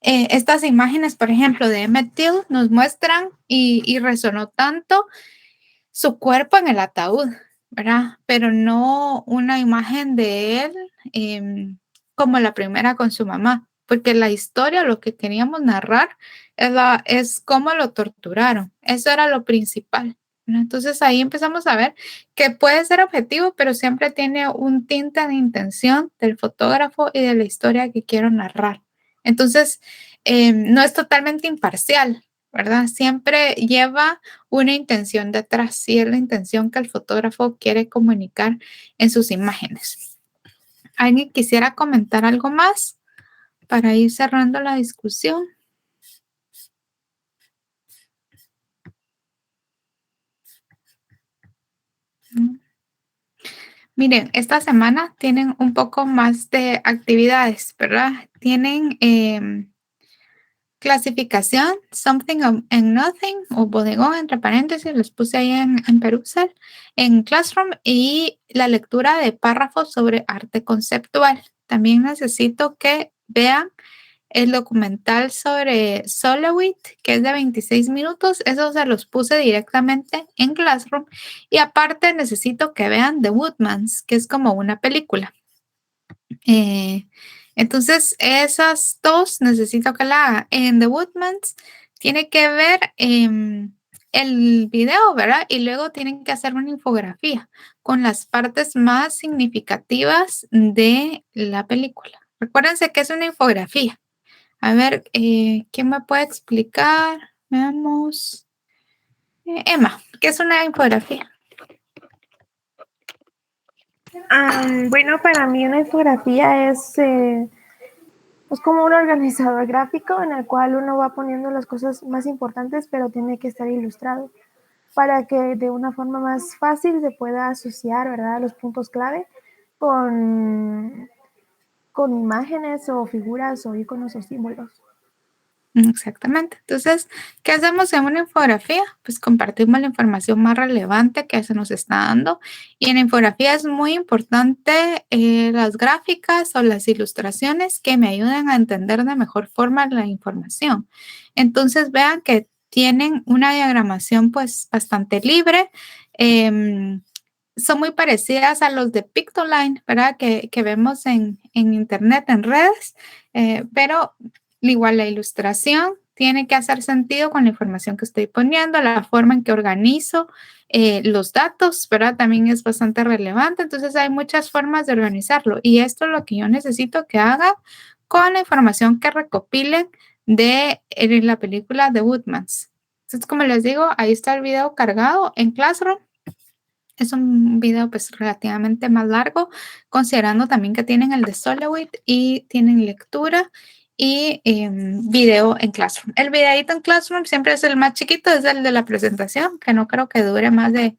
estas imágenes, por ejemplo, de Emmett Till nos muestran y resonó tanto su cuerpo en el ataúd, ¿verdad? Pero no una imagen de él como la primera con su mamá, porque la historia, lo que queríamos narrar es cómo lo torturaron. Eso era lo principal, ¿no? Entonces ahí empezamos a ver que puede ser objetivo, pero siempre tiene un tinte de intención del fotógrafo y de la historia que quiero narrar. Entonces, no es totalmente imparcial, ¿verdad? Siempre lleva una intención detrás y es la intención que el fotógrafo quiere comunicar en sus imágenes. ¿Alguien quisiera comentar algo más para ir cerrando la discusión? Miren, esta semana tienen un poco más de actividades, ¿verdad? Tienen clasificación, something and nothing, o bodegón, entre paréntesis, los puse ahí en Perusal, en Classroom, y la lectura de párrafos sobre arte conceptual. También necesito que vean el documental sobre Solowit, que es de 26 minutos. Eso se los puse directamente en Classroom. Y aparte necesito que vean The Woodmans, que es como una película. Entonces, esas dos necesito que la haga. En The Woodmans tiene que ver el video, ¿verdad? Y luego tienen que hacer una infografía con las partes más significativas de la película. Recuérdense que es una infografía. A ver, ¿quién me puede explicar? Veamos. Emma, ¿qué es una infografía? Bueno, para mí una infografía es como un organizador gráfico en el cual uno va poniendo las cosas más importantes, pero tiene que estar ilustrado para que de una forma más fácil se pueda asociar, ¿verdad?, los puntos clave con imágenes o figuras o iconos o símbolos. Exactamente. Entonces, ¿qué hacemos en una infografía? Pues compartimos la información más relevante que se nos está dando. Y en la infografía es muy importante las gráficas o las ilustraciones que me ayuden a entender de mejor forma la información. Entonces, vean que tienen una diagramación pues bastante libre. Son muy parecidas a los de Pictoline, ¿verdad? Que vemos en internet, en redes, pero igual la ilustración tiene que hacer sentido con la información que estoy poniendo, la forma en que organizo los datos, ¿verdad? También es bastante relevante. Entonces hay muchas formas de organizarlo y esto es lo que yo necesito que haga con la información que recopilen de la película The Woodmans. Entonces, como les digo, ahí está el video cargado en Classroom. Es un video pues relativamente más largo, considerando también que tienen el de Solowit y tienen lectura y video en Classroom. El videito en Classroom siempre es el más chiquito, es el de la presentación, que no creo que dure más de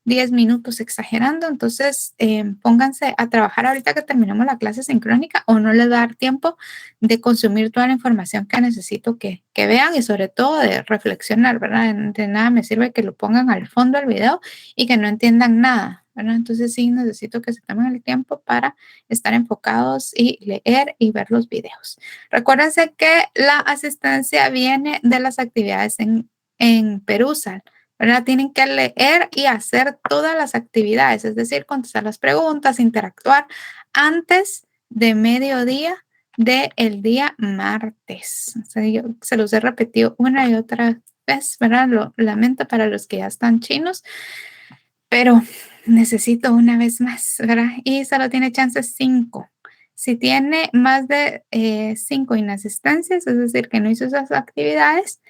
10 minutos exagerando. Entonces, pónganse a trabajar ahorita que terminemos la clase sincrónica, o no les va a dar tiempo de consumir toda la información que necesito que vean, y sobre todo de reflexionar, ¿verdad? De nada me sirve que lo pongan al fondo del video y que no entiendan nada, ¿verdad? Entonces sí necesito que se tomen el tiempo para estar enfocados y leer y ver los videos. Recuérdense que la asistencia viene de las actividades en Perusal, ¿verdad? Tienen que leer y hacer todas las actividades, es decir, contestar las preguntas, interactuar antes de mediodía del día martes. O sea, yo se los he repetido una y otra vez, ¿verdad? Lo lamento para los que ya están chinos, pero necesito una vez más, ¿verdad? Y solo tiene chance 5. Si tiene más de 5 inasistencias, es decir, que no hizo esas actividades,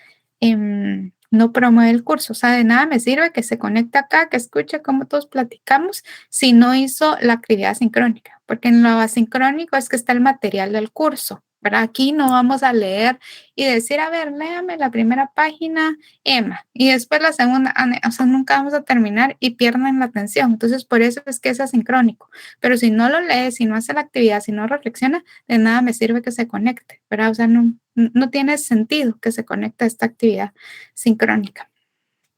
no promueve el curso. O sea, de nada me sirve que se conecte acá, que escuche cómo todos platicamos, si no hizo la actividad sincrónica, porque en lo asincrónico es que está el material del curso, ¿verdad? Aquí no vamos a leer y decir, a ver, léame la primera página, Emma, y después la segunda, o sea, nunca vamos a terminar y pierden la atención. Entonces, por eso es que es asincrónico. Pero si no lo lee, si no hace la actividad, si no reflexiona, de nada me sirve que se conecte, ¿verdad? O sea, no tiene sentido que se conecte a esta actividad sincrónica.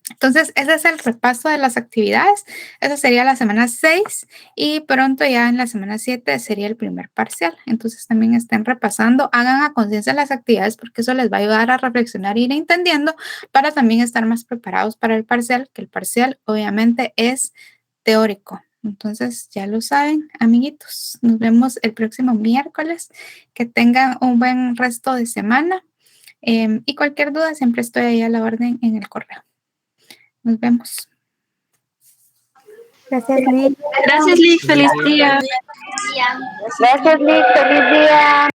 Entonces, ese es el repaso de las actividades. Esa sería la semana 6 y pronto ya en la semana 7 sería el primer parcial. Entonces, también estén repasando, hagan a conciencia las actividades porque eso les va a ayudar a reflexionar e ir entendiendo para también estar más preparados para el parcial, que el parcial obviamente es teórico. Entonces, ya lo saben, amiguitos. Nos vemos el próximo miércoles. Que tengan un buen resto de semana. Y cualquier duda, siempre estoy ahí a la orden en el correo. Nos vemos. Gracias, Liz. Gracias, Liz. Feliz día. Gracias, Liz. Feliz día.